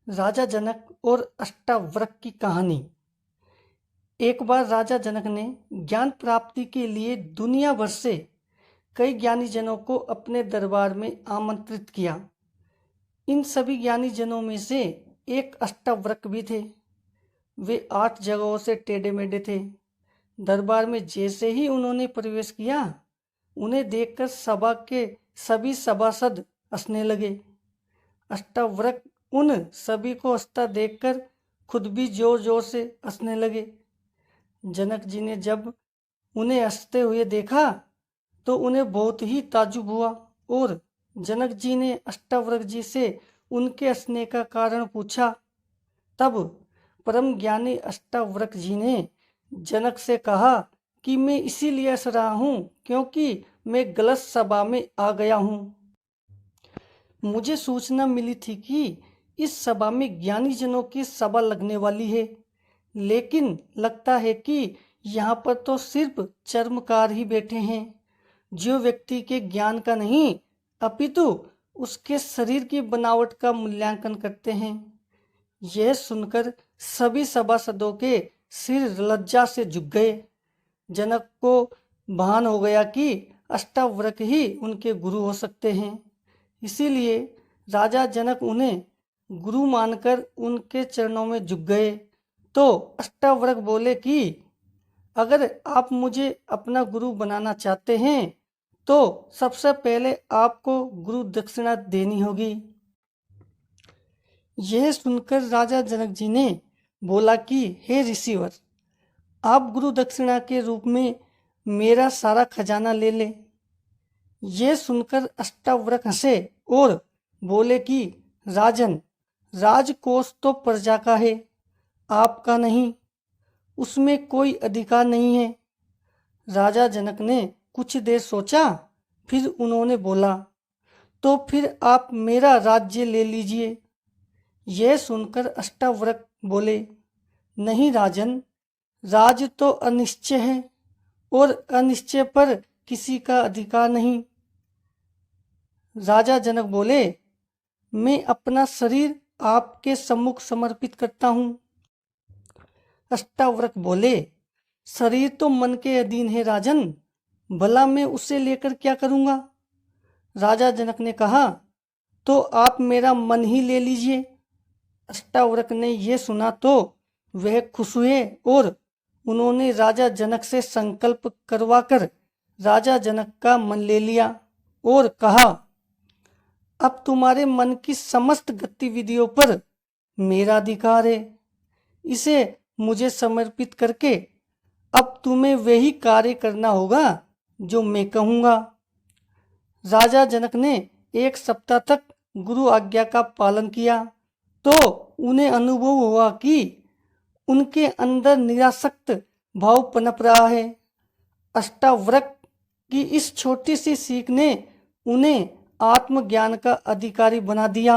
राजा जनक और अष्टावक्र की कहानी। एक बार राजा जनक ने ज्ञान प्राप्ति के लिए दुनिया भर से कई ज्ञानी जनों को अपने दरबार में आमंत्रित किया। इन सभी ज्ञानी जनों में से एक अष्टावक्र भी थे। वे 8 जगहों से टेढ़े मेढ़े थे। दरबार में जैसे ही उन्होंने प्रवेश किया, उन्हें देखकर सभा के सभी सभासद हंसने लगे। अष्टावक्र उन सभी को हंसता देखकर खुद भी जोर जोर से हंसने लगे। जनक जी ने जब उन्हें हंसते हुए देखा तो उन्हें बहुत ही ताज्जुब हुआ और जनक जी ने अष्टावक्र जी से उनके हंसने का कारण पूछा। तब परम ज्ञानी अष्टावक्र जी ने जनक से कहा कि मैं इसीलिए हंस रहा हूँ क्योंकि मैं गलत सभा में आ गया हूँ। मुझे सूचना मिली थी कि इस सभा में ज्ञानी जनों की सभा लगने वाली है, लेकिन लगता है कि यहाँ पर तो सिर्फ चर्मकार ही बैठे हैं, जो व्यक्ति के ज्ञान का नहीं अपितु उसके शरीर की बनावट का मूल्यांकन करते हैं। यह सुनकर सभी सभासदों के सिर लज्जा से झुक गए। जनक को भान हो गया कि अष्टावक्र ही उनके गुरु हो सकते हैं। इसीलिए राजा जनक उन्हें गुरु मानकर उनके चरणों में झुक गए। तो अष्टावक्र बोले कि अगर आप मुझे अपना गुरु बनाना चाहते हैं तो सबसे पहले आपको गुरु दक्षिणा देनी होगी। यह सुनकर राजा जनक जी ने बोला कि हे ऋषिवर, आप गुरु दक्षिणा के रूप में मेरा सारा खजाना ले लें। यह सुनकर अष्टावक्र हंसे और बोले कि राजन, राजकोष तो प्रजा का है, आपका नहीं, उसमें कोई अधिकार नहीं है। राजा जनक ने कुछ देर सोचा, फिर उन्होंने बोला, तो फिर आप मेरा राज्य ले लीजिए। यह सुनकर अष्टावक्र बोले, नहीं राजन, राज तो अनिश्चय है और अनिश्चय पर किसी का अधिकार नहीं। राजा जनक बोले, मैं अपना शरीर आपके सम्मुख समर्पित करता हूँ। अष्टावक्र बोले, शरीर तो मन के अधीन है राजन, भला मैं उसे लेकर क्या करूँगा। राजा जनक ने कहा, तो आप मेरा मन ही ले लीजिए। अष्टावक्र ने यह सुना तो वह खुश हुए और उन्होंने राजा जनक से संकल्प करवाकर राजा जनक का मन ले लिया और कहा, अब तुम्हारे मन की समस्त गतिविधियों पर मेरा अधिकार है। इसे मुझे समर्पित करके अब तुम्हें वही कार्य करना होगा जो मैं कहूँगा। राजा जनक ने 1 सप्ताह तक गुरु आज्ञा का पालन किया तो उन्हें अनुभव हुआ कि उनके अंदर निरासक्त भाव पनप रहा है। अष्टावक्र की इस छोटी सी सीख ने उन्हें आत्मज्ञान का अधिकारी बना दिया।